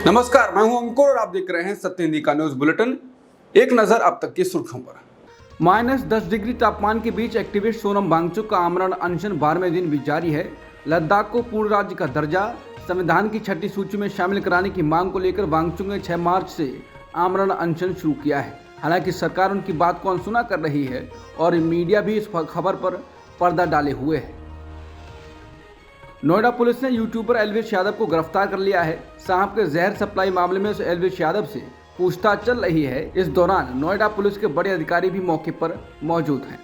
नमस्कार, मैं हूं अंकुर और आप देख रहे हैं सत्य हिंदी का न्यूज बुलेटिन। एक नजर अब तक की सुर्खियों पर। -10 डिग्री तापमान के बीच एक्टिविस्ट सोनम वांगचुक का आमरण अनशन 12वें दिन भी जारी है। लद्दाख को पूर्ण राज्य का दर्जा संविधान की छठी सूची में शामिल कराने की मांग को लेकर वांगचुक ने 6 मार्च से आमरण अनशन शुरू किया है। हालांकि सरकार उनकी बात को अनसुना कर रही है और मीडिया भी इस खबर पर पर्दा डाले हुए है। नोएडा पुलिस ने यूट्यूबर एल्विश यादव को गिरफ्तार कर लिया है। सांप के जहर सप्लाई मामले में एल्विश यादव से पूछताछ चल रही है। इस दौरान नोएडा पुलिस के बड़े अधिकारी भी मौके पर मौजूद हैं।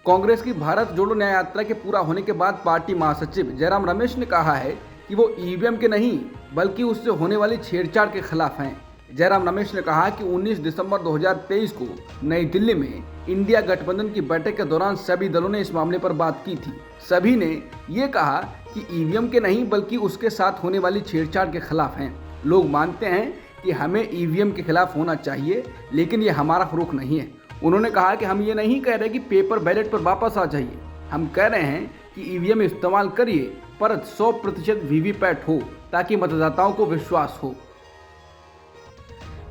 कांग्रेस की भारत जोड़ो न्याय यात्रा के पूरा होने के बाद पार्टी महासचिव जयराम रमेश ने कहा है कि वो ईवीएम के नहीं बल्कि उससे होने वाली छेड़छाड़ के खिलाफ हैं। जयराम रमेश ने कहा कि 19 दिसंबर 2023 को नई दिल्ली में इंडिया गठबंधन की बैठक के दौरान सभी दलों ने इस मामले पर बात की थी। सभी ने ये कहा कि ईवीएम के नहीं बल्कि उसके साथ होने वाली छेड़छाड़ के खिलाफ हैं। लोग मानते हैं कि हमें ईवीएम के खिलाफ होना चाहिए, लेकिन ये हमारा रुख नहीं है। उन्होंने कहा कि हम ये नहीं कह रहे कि पेपर बैलेट पर वापस आ जाइए, हम कह रहे हैं कि ईवीएम इस्तेमाल करिए पर 100% वीवीपैट हो ताकि मतदाताओं को विश्वास हो।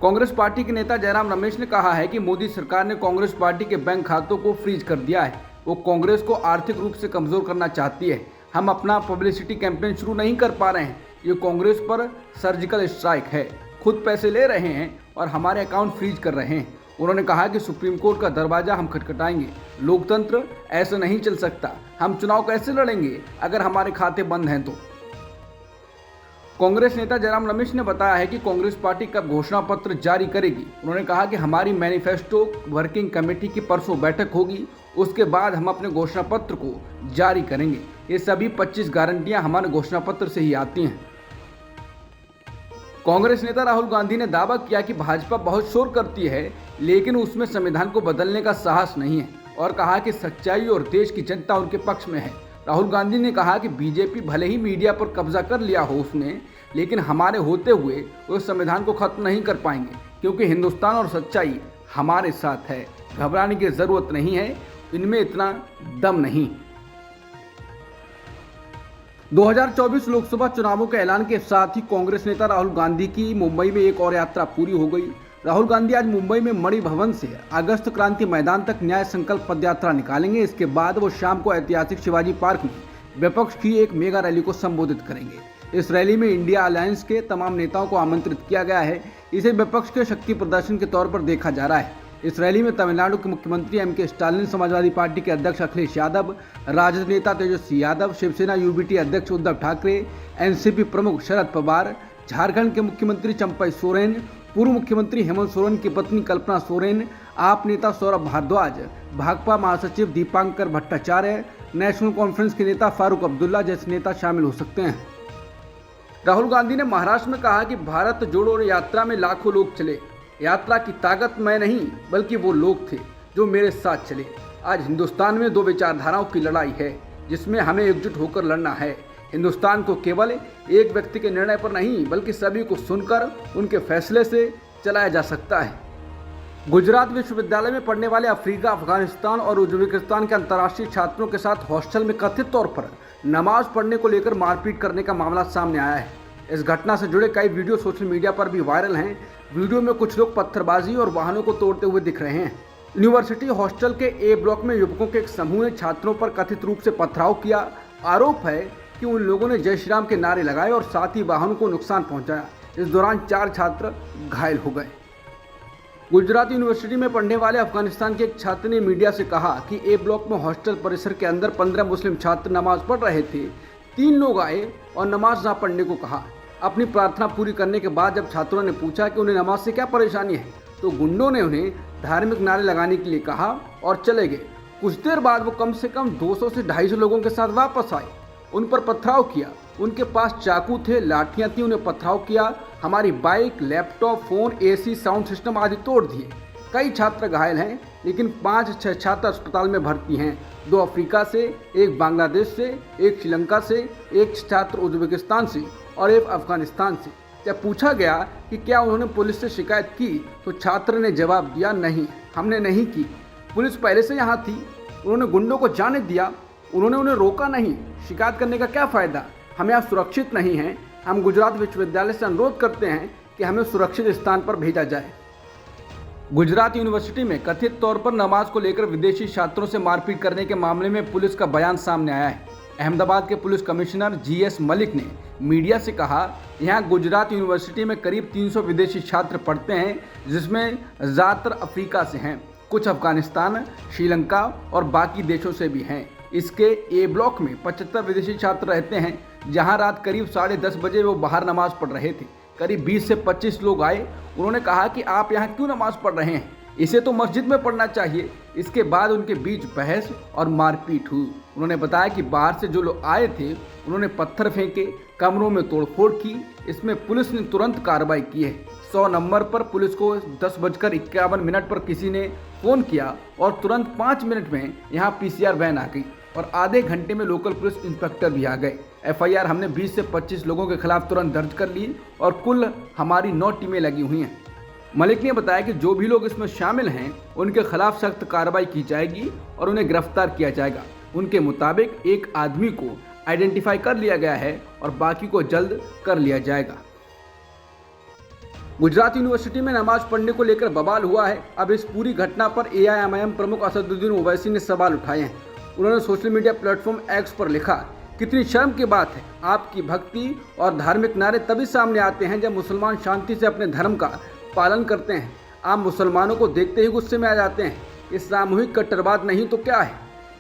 कांग्रेस पार्टी के नेता जयराम रमेश ने कहा है कि मोदी सरकार ने कांग्रेस पार्टी के बैंक खातों को फ्रीज कर दिया है। वो कांग्रेस को आर्थिक रूप से कमजोर करना चाहती है। हम अपना पब्लिसिटी कैंपेन शुरू नहीं कर पा रहे हैं। ये कांग्रेस पर सर्जिकल स्ट्राइक है। खुद पैसे ले रहे हैं और हमारे अकाउंट फ्रीज कर रहे हैं। उन्होंने कहा कि सुप्रीम कोर्ट का दरवाजा हम खटखटाएंगे। लोकतंत्र ऐसे नहीं चल सकता। हम चुनाव कैसे लड़ेंगे अगर हमारे खाते बंद हैं तो। कांग्रेस नेता जयराम रमेश ने बताया है कि कांग्रेस पार्टी कब घोषणा पत्र जारी करेगी। उन्होंने कहा कि हमारी मैनिफेस्टो वर्किंग कमेटी की परसों बैठक होगी, उसके बाद हम अपने घोषणा पत्र को जारी करेंगे। ये सभी 25 गारंटियां हमारे घोषणा पत्र से ही आती हैं। कांग्रेस नेता राहुल गांधी ने दावा किया कि भाजपा बहुत शोर करती है, लेकिन उसमें संविधान को बदलने का साहस नहीं है और कहा कि सच्चाई और देश की जनता उनके पक्ष में है। राहुल गांधी ने कहा कि बीजेपी भले ही मीडिया पर कब्जा कर लिया हो उसने, लेकिन हमारे होते हुए वो संविधान को खत्म नहीं कर पाएंगे, क्योंकि हिंदुस्तान और सच्चाई हमारे साथ है। घबराने की जरूरत नहीं है, इनमें इतना दम नहीं। 2024 लोकसभा चुनावों के ऐलान के साथ ही कांग्रेस नेता राहुल गांधी की मुंबई में एक और यात्रा पूरी हो गई। राहुल गांधी आज मुंबई में मणि भवन से अगस्त क्रांति मैदान तक न्याय संकल्प पदयात्रा निकालेंगे। इसके बाद वो शाम को ऐतिहासिक शिवाजी पार्क में विपक्ष की एक मेगा रैली को संबोधित करेंगे। इस रैली में इंडिया अलायंस के तमाम नेताओं को आमंत्रित किया गया है। इसे विपक्ष के शक्ति प्रदर्शन के तौर पर देखा जा रहा है। इस रैली में तमिलनाडु के मुख्यमंत्री एम.के. स्टालिन, समाजवादी पार्टी के अध्यक्ष अखिलेश यादव, राजद नेता तेजस्वी यादव, शिवसेना यूबीटी अध्यक्ष उद्धव ठाकरे, एनसीपी प्रमुख शरद पवार, झारखंड के मुख्यमंत्री चंपई सोरेन, पूर्व मुख्यमंत्री हेमंत सोरेन की पत्नी कल्पना सोरेन, आप नेता सौरभ भारद्वाज, भाकपा महासचिव दीपांकर भट्टाचार्य, नेशनल कॉन्फ्रेंस के नेता फारूक अब्दुल्ला जैसे नेता शामिल हो सकते हैं। राहुल गांधी ने महाराष्ट्र में कहा कि भारत जोड़ो यात्रा में लाखों लोग चले। यात्रा की ताकत मैं नहीं बल्कि वो लोग थे जो मेरे साथ चले। आज हिंदुस्तान में दो विचारधाराओं की लड़ाई है जिसमें हमें एकजुट होकर लड़ना है। हिंदुस्तान को केवल एक व्यक्ति के निर्णय पर नहीं बल्कि सभी को सुनकर उनके फैसले से चलाया जा सकता है। गुजरात विश्वविद्यालय में पढ़ने वाले अफ्रीका, अफगानिस्तान और उज्बेकिस्तान के अंतर्राष्ट्रीय छात्रों के साथ हॉस्टल में कथित तौर पर नमाज पढ़ने को लेकर मारपीट करने का मामला सामने आया है। इस घटना से जुड़े कई वीडियो सोशल मीडिया पर भी वायरल हैं। वीडियो में कुछ लोग पत्थरबाजी और वाहनों को तोड़ते हुए दिख रहे हैं। यूनिवर्सिटी हॉस्टल के ए ब्लॉक में युवकों के एक समूह ने छात्रों पर कथित रूप से पथराव किया। आरोप है कि उन लोगों ने जय श्री राम के नारे लगाए और साथ ही वाहनों को नुकसान पहुंचाया। इस दौरान 4 छात्र घायल हो गए। गुजरात यूनिवर्सिटी में पढ़ने वाले अफगानिस्तान के एक छात्र ने मीडिया से कहा कि ए ब्लॉक में हॉस्टल परिसर के अंदर 15 मुस्लिम छात्र नमाज पढ़ रहे थे। 3 लोग आए और नमाज ना पढ़ने को कहा। अपनी प्रार्थना पूरी करने के बाद जब छात्रों ने पूछा कि उन्हें नमाज से क्या परेशानी है, तो गुंडों ने उन्हें धार्मिक नारे लगाने के लिए कहा और चले गए। कुछ देर बाद वो कम से कम 200 से 250 लोगों के साथ वापस आए। उन पर पथराव किया। उनके पास चाकू थे, लाठियां थी, उन्हें पथराव किया। हमारी bike, laptop, phone, AC, sound system आदि तोड़ दिए। कई छात्र घायल हैं, लेकिन 5-6 छात्र अस्पताल में भर्ती हैं। 2 अफ्रीका से, 1 बांग्लादेश से, 1 श्रीलंका से, 1 छात्र उज्बेकिस्तान से और 1 अफगानिस्तान से। जब पूछा गया कि क्या उन्होंने पुलिस से शिकायत की, तो छात्र ने जवाब दिया, नहीं, हमने नहीं की। पुलिस पहले से यहाँ थी, उन्होंने गुंडों को जाने दिया, उन्होंने उन्हें रोका नहीं। शिकायत करने का क्या फ़ायदा, हम यहाँ सुरक्षित नहीं हैं। हम गुजरात विश्वविद्यालय से अनुरोध करते हैं कि हमें सुरक्षित स्थान पर भेजा जाए। गुजरात यूनिवर्सिटी में कथित तौर पर नमाज को लेकर विदेशी छात्रों से मारपीट करने के मामले में पुलिस का बयान सामने आया है। अहमदाबाद के पुलिस कमिश्नर GS मलिक ने मीडिया से कहा, यहाँ गुजरात यूनिवर्सिटी में करीब 300 विदेशी छात्र पढ़ते हैं, जिसमें ज़्यादातर अफ्रीका से हैं, कुछ अफगानिस्तान, श्रीलंका और बाकी देशों से भी हैं। इसके ए ब्लॉक में 75 विदेशी छात्र रहते हैं, जहां रात करीब 10:30 बजे वो बाहर नमाज पढ़ रहे थे। करीब 20 से 25 लोग आए। उन्होंने कहा कि आप यहाँ क्यों नमाज पढ़ रहे हैं, इसे तो मस्जिद में पढ़ना चाहिए। इसके बाद उनके बीच बहस और मारपीट हुई। उन्होंने बताया कि बाहर से जो लोग आए थे उन्होंने पत्थर फेंके, कमरों में तोड़फोड़ की। इसमें पुलिस ने तुरंत कार्रवाई की है। 100 नंबर पर पुलिस को 10:51 पर किसी ने फ़ोन किया और तुरंत 5 मिनट में यहाँ PCR वैन आ गई और आधे घंटे में लोकल पुलिस इंस्पेक्टर भी आ गए। FIR हमने 20 से 25 लोगों के खिलाफ तुरंत दर्ज कर ली और कुल हमारी 9 टीमें लगी हुई हैं। मलिक ने बताया कि जो भी लोग इसमें शामिल हैं उनके खिलाफ सख्त कार्रवाई की जाएगी और उन्हें गिरफ्तार किया जाएगा। उनके मुताबिक एक आदमी को आइडेंटिफाई कर लिया गया है और बाकी को जल्द कर लिया जाएगा। गुजरात यूनिवर्सिटी में नमाज पढ़ने को लेकर बवाल हुआ है। अब इस पूरी घटना पर AIMIM प्रमुख असदुद्दीन ओवैसी ने सवाल उठाए हैं। उन्होंने सोशल मीडिया प्लेटफॉर्म X पर लिखा, कितनी शर्म की बात है। आपकी भक्ति और धार्मिक नारे तभी सामने आते हैं जब मुसलमान शांति से अपने धर्म का पालन करते हैं। आप मुसलमानों को देखते ही गुस्से में आ जाते हैं। ये सामूहिक कट्टरवाद नहीं तो क्या है?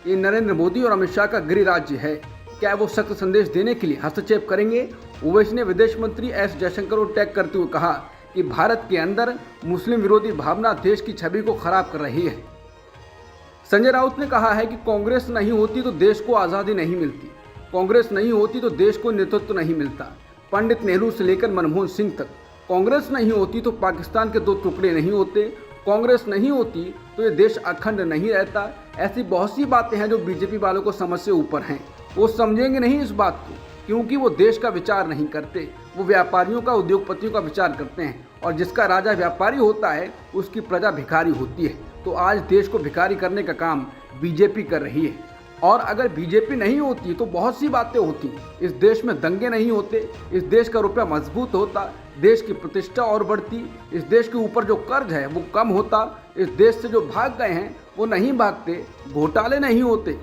ये नरेंद्र मोदी और अमित शाह का गृह राज्य है। क्या वो सख्त संदेश देने के लिए हस्तक्षेप करेंगे? ओवैसी ने विदेश मंत्री S जयशंकर को टैग करते हुए कहा कि भारत के अंदर मुस्लिम विरोधी भावना देश की छवि को खराब कर रही है। संजय राउत ने कहा है कि कांग्रेस नहीं होती तो देश को आज़ादी नहीं मिलती, कांग्रेस नहीं होती तो देश को नेतृत्व नहीं मिलता। पंडित नेहरू से लेकर मनमोहन सिंह तक, कांग्रेस नहीं होती तो पाकिस्तान के 2 टुकड़े नहीं होते, कांग्रेस नहीं होती तो ये देश अखंड नहीं रहता। ऐसी बहुत सी बातें हैं जो बीजेपी वालों को समझ से ऊपर हैं। वो समझेंगे नहीं इस बात को, क्योंकि वो देश का विचार नहीं करते। वो व्यापारियों का, उद्योगपतियों का विचार करते हैं और जिसका राजा व्यापारी होता है उसकी प्रजा भिखारी होती है। तो आज देश को भिखारी करने का काम बीजेपी कर रही है। और अगर बीजेपी नहीं होती तो बहुत सी बातें होती। इस देश में दंगे नहीं होते, इस देश का रुपया मजबूत होता, देश की प्रतिष्ठा और बढ़ती, इस देश के ऊपर जो कर्ज है वो कम होता, इस देश से जो भाग गए हैं वो नहीं भागते, घोटाले नहीं होते।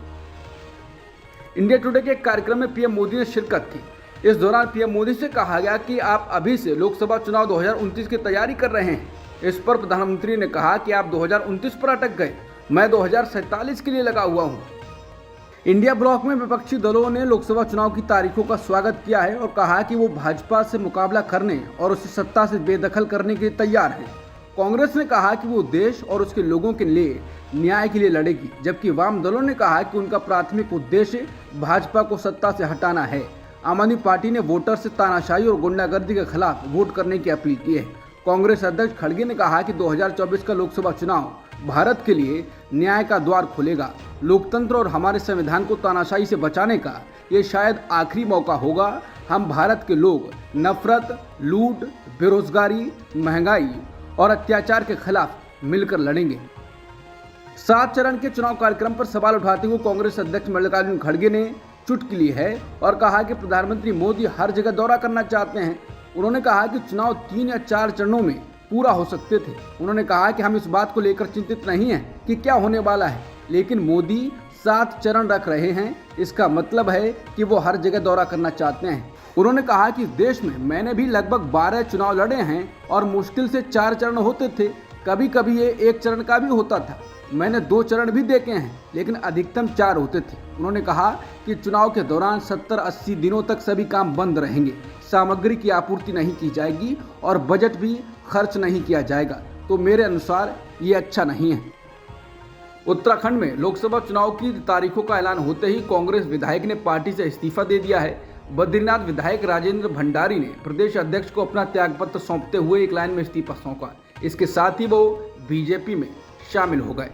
इंडिया टुडे के एक कार्यक्रम में PM मोदी ने शिरकत की। इस दौरान PM मोदी से कहा गया कि आप अभी से लोकसभा चुनाव 2029 की तैयारी कर रहे हैं। इस पर प्रधानमंत्री ने कहा कि आप 2029 पर अटक गए, मैं 2047 के लिए लगा हुआ हूँ। इंडिया ब्लॉक में विपक्षी दलों ने लोकसभा चुनाव की तारीखों का स्वागत किया है और कहा कि वो भाजपा से मुकाबला करने और उसे सत्ता से बेदखल करने के लिए तैयार हैं। कांग्रेस ने कहा कि वो देश और उसके लोगों के लिए न्याय के लिए लड़ेगी, जबकि वाम दलों ने कहा कि उनका प्राथमिक उद्देश्य भाजपा को सत्ता से हटाना है। आम आदमी पार्टी ने वोटर से तानाशाही और गुंडागर्दी के खिलाफ वोट करने की अपील की है। कांग्रेस अध्यक्ष खड़गे ने कहा कि 2024 का लोकसभा चुनाव भारत के लिए न्याय का द्वार खोलेगा। लोकतंत्र और हमारे संविधान को तानाशाही से बचाने का ये शायद आखिरी मौका होगा। हम भारत के लोग नफरत, लूट, बेरोजगारी, महंगाई और अत्याचार के खिलाफ मिलकर लड़ेंगे। 7 चरण के चुनाव कार्यक्रम पर सवाल उठाते हुए कांग्रेस अध्यक्ष मल्लिकार्जुन खड़गे ने चुटकी ली है और कहा कि प्रधानमंत्री मोदी हर जगह दौरा करना चाहते हैं। उन्होंने कहा कि चुनाव 3 या 4 चरणों में पूरा हो सकते थे। उन्होंने कहा कि हम इस बात को लेकर चिंतित नहीं हैं कि क्या होने वाला है, लेकिन मोदी 7 चरण रख रहे हैं, इसका मतलब है कि वो हर जगह दौरा करना चाहते हैं। उन्होंने कहा कि इस देश में मैंने भी लगभग 12 चुनाव लड़े हैं और मुश्किल से 4 चरण होते थे, कभी कभी ये 1 चरण का भी होता था। मैंने 2 चरण भी देखे हैं, लेकिन अधिकतम 4 होते थे। उन्होंने कहा कि चुनाव के दौरान 70-80 दिनों तक सभी काम बंद रहेंगे, सामग्री की आपूर्ति नहीं की जाएगी और बजट भी खर्च नहीं किया जाएगा। तो मेरे अनुसार ये अच्छा नहीं है। उत्तराखंड में लोकसभा चुनाव की तारीखों का ऐलान होते ही कांग्रेस विधायक ने पार्टी से इस्तीफा दे दिया है। बद्रीनाथ विधायक राजेंद्र भंडारी ने प्रदेश अध्यक्ष को अपना त्यागपत्र सौंपते हुए एक लाइन में इस्तीफा सौंपा। इसके साथ ही वो बीजेपी में शामिल हो गए।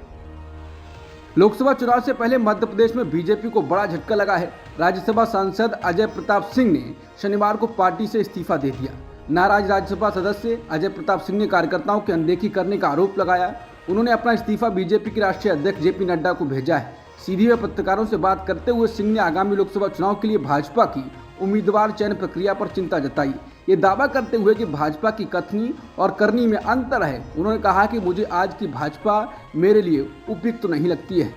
लोकसभा चुनाव से पहले मध्य प्रदेश में बीजेपी को बड़ा झटका लगा है। राज्यसभा सांसद अजय प्रताप सिंह ने शनिवार को पार्टी से इस्तीफा दे दिया। नाराज राज्यसभा सदस्य अजय प्रताप सिंह ने कार्यकर्ताओं की अनदेखी करने का आरोप लगाया। उन्होंने अपना इस्तीफा बीजेपी के राष्ट्रीय अध्यक्ष JP नड्डा को भेजा है। सीधी में पत्रकारों से बात करते हुए सिंह ने आगामी लोकसभा चुनाव के लिए भाजपा की उम्मीदवार चयन प्रक्रिया पर चिंता जताई। ये दावा करते हुए कि भाजपा की कथनी और करनी में अंतर है। उन्होंने कहा कि मुझे आज की भाजपा मेरे लिए उपयुक्त नहीं लगती है।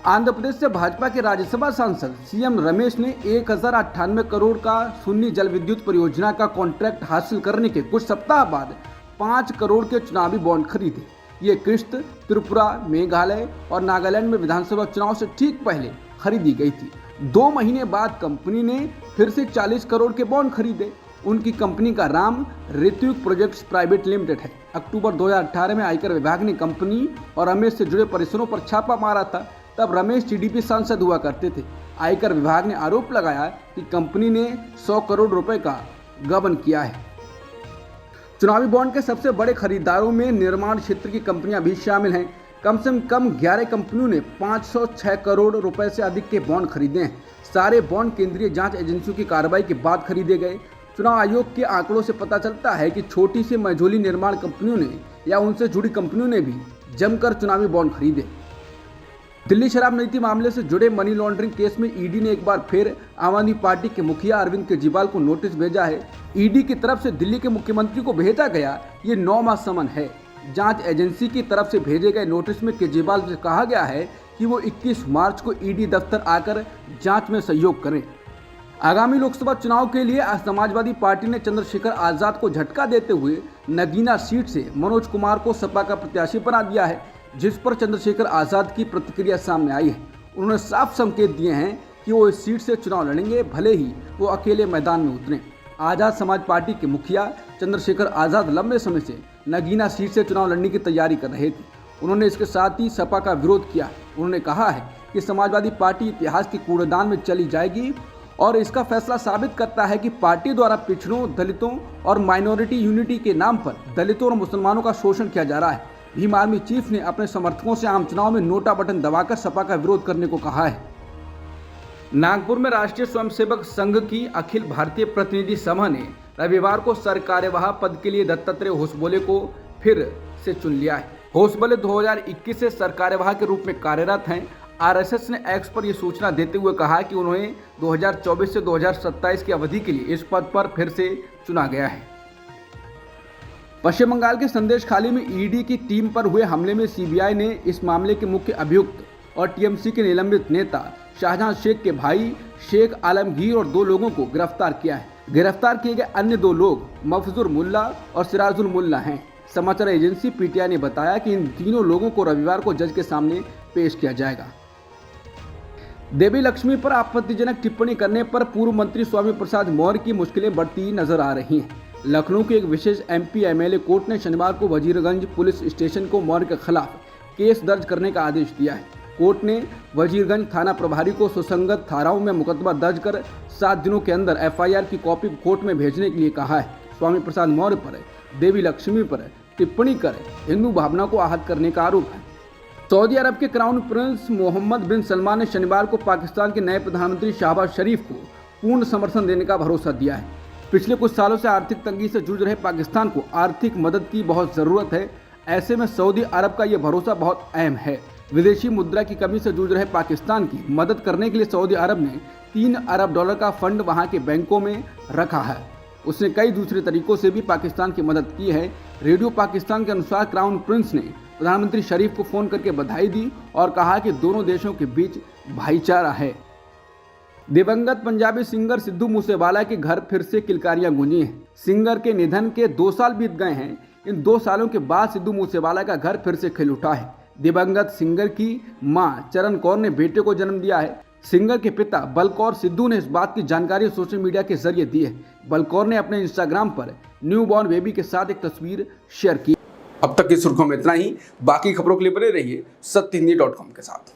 आंध्र प्रदेश से भाजपा के राज्यसभा सांसद सीएम रमेश ने 1098 करोड़ का सुन्नी जल विद्युत परियोजना का कॉन्ट्रैक्ट हासिल करने के कुछ सप्ताह बाद 5 करोड़ के चुनावी बॉन्ड खरीदे। ये किश्त त्रिपुरा, मेघालय और नागालैंड में विधानसभा चुनाव से ठीक पहले खरीदी गई थी। 2 महीने बाद कंपनी ने फिर से 40 करोड़ के बॉन्ड खरीदे। उनकी कंपनी का नाम ऋत्विक प्रोजेक्ट्स प्राइवेट लिमिटेड है। अक्टूबर 2018 में आयकर विभाग ने कंपनी और रमेश से जुड़े परिसरों पर छापा मारा था। तब रमेश टीडीपी सांसद हुआ करते थे। आयकर विभाग ने आरोप लगाया कि कंपनी ने 100 करोड़ रुपए का गबन किया है। चुनावी बॉन्ड के सबसे बड़े खरीदारों में निर्माण क्षेत्र की कंपनियां भी शामिल हैं। कम से कम 11 कंपनियों ने 506 करोड़ रुपए से अधिक के बॉन्ड खरीदे हैं। सारे बॉन्ड केंद्रीय जांच एजेंसियों की कार्रवाई के बाद खरीदे गए। चुनाव आयोग के आंकड़ों से पता चलता है कि छोटी से मझोली निर्माण कंपनियों ने या उनसे जुड़ी कंपनियों ने भी जमकर चुनावी बॉन्ड खरीदे। दिल्ली शराब नीति मामले से जुड़े मनी लॉन्ड्रिंग केस में ईडी ने एक बार फिर आम आदमी पार्टी के मुखिया अरविंद केजरीवाल को नोटिस भेजा है। ईडी की तरफ से दिल्ली के मुख्यमंत्री को भेजा गया ये 9 माह समन है। जांच एजेंसी की तरफ से भेजे गए नोटिस में केजरीवाल से कहा गया है कि वो 21 मार्च को ईडी दफ्तर आकर जांच में सहयोग करें। आगामी लोकसभा चुनाव के लिए आज समाजवादी पार्टी ने चंद्रशेखर आजाद को झटका देते हुए नगीना सीट से मनोज कुमार को सपा का प्रत्याशी बना दिया है, जिस पर चंद्रशेखर आजाद की प्रतिक्रिया सामने आई है। उन्होंने साफ संकेत दिए हैं कि वो इस सीट से चुनाव लड़ेंगे, भले ही वो अकेले मैदान में उतरें। आजाद समाज पार्टी के मुखिया चंद्रशेखर आजाद लंबे समय से नगीना सीट से चुनाव लड़ने की तैयारी कर रहे थे। उन्होंने इसके साथ ही सपा का विरोध किया। उन्होंने कहा है कि समाजवादी पार्टी इतिहास के कूड़ेदान में चली जाएगी और इसका फैसला साबित करता है कि पार्टी द्वारा पिछड़ों, दलितों और माइनॉरिटी यूनिटी के नाम पर दलितों और मुसलमानों का शोषण किया जा रहा है। भीम आर्मी चीफ ने अपने समर्थकों से आम चुनाव में नोटा बटन दबाकर सपा का विरोध करने को कहा है। नागपुर में राष्ट्रीय स्वयंसेवक संघ की अखिल भारतीय प्रतिनिधि सभा ने रविवार को सरकार्यवाह पद के लिए दत्तात्रेय होसबोले को फिर से चुन लिया है। होसबोले 2021 से सरकार्यवाह के रूप में कार्यरत हैं। आरएसएस ने एक्स पर यह सूचना देते हुए कहा कि उन्हें 2024 से 2027 की अवधि के लिए इस पद पर फिर से चुना गया है। पश्चिम बंगाल के संदेश खाली में ईडी की टीम पर हुए हमले में सीबीआई ने इस मामले के मुख्य अभियुक्त और टीएमसी के निलंबित नेता शाहजहां शेख के भाई शेख आलमगीर और 2 लोगों को गिरफ्तार किया है। गिरफ्तार किए गए अन्य 2 लोग मफजुर मुल्ला और सिराजुल मुल्ला हैं। समाचार एजेंसी पीटीआई ने बताया कि इन तीनों लोगों को रविवार को जज के सामने पेश किया जाएगा। देवी लक्ष्मी पर आपत्तिजनक टिप्पणी करने पर पूर्व मंत्री स्वामी प्रसाद मौर्य की मुश्किलें बढ़ती नजर आ रही हैं। लखनऊ के एक विशेष एमपी एमएलए कोर्ट ने शनिवार को वजीरगंज पुलिस स्टेशन को मौर्य के खिलाफ केस दर्ज करने का आदेश दिया है। कोर्ट ने वजीरगंज थाना प्रभारी को सुसंगत धाराओं में मुकदमा दर्ज कर 7 दिनों के अंदर एफआईआर की कॉपी कोर्ट में भेजने के लिए कहा है। स्वामी प्रसाद मौर्य पर देवी लक्ष्मी पर टिप्पणी कर हिंदू भावना को आहत करने का आरोप है। सऊदी अरब के क्राउन प्रिंस मोहम्मद बिन सलमान ने शनिवार को पाकिस्तान के नए प्रधानमंत्री शहबाज शरीफ को पूर्ण समर्थन देने का भरोसा दिया है। पिछले कुछ सालों से आर्थिक तंगी से जूझ रहे पाकिस्तान को आर्थिक मदद की बहुत ज़रूरत है। ऐसे में सऊदी अरब का यह भरोसा बहुत अहम है। विदेशी मुद्रा की कमी से जूझ रहे पाकिस्तान की मदद करने के लिए सऊदी अरब ने $3 अरब का फंड वहां के बैंकों में रखा है। उसने कई दूसरे तरीकों से भी पाकिस्तान की मदद की है। रेडियो पाकिस्तान के अनुसार क्राउन प्रिंस ने प्रधानमंत्री शरीफ को फोन करके बधाई दी और कहा कि दोनों देशों के बीच भाईचारा है। दिवंगत पंजाबी सिंगर सिद्धू मूसेवाला के घर फिर से किलकारियां गूंजी हैं। सिंगर के निधन के 2 साल बीत गए हैं। इन 2 सालों के बाद सिद्धू मूसेवाला का घर फिर से खिल उठा है। दिवंगत सिंगर की मां चरण कौर ने बेटे को जन्म दिया है। सिंगर के पिता बलकौर सिद्धू ने इस बात की जानकारी सोशल मीडिया के जरिए दी है। बलकौर ने अपने इंस्टाग्राम पर न्यू बॉर्न बेबी के साथ एक तस्वीर शेयर की। अब तक की सुर्खियों में इतना ही। बाकी खबरों के लिए बने रहिए सत्यहिंदी.com के साथ।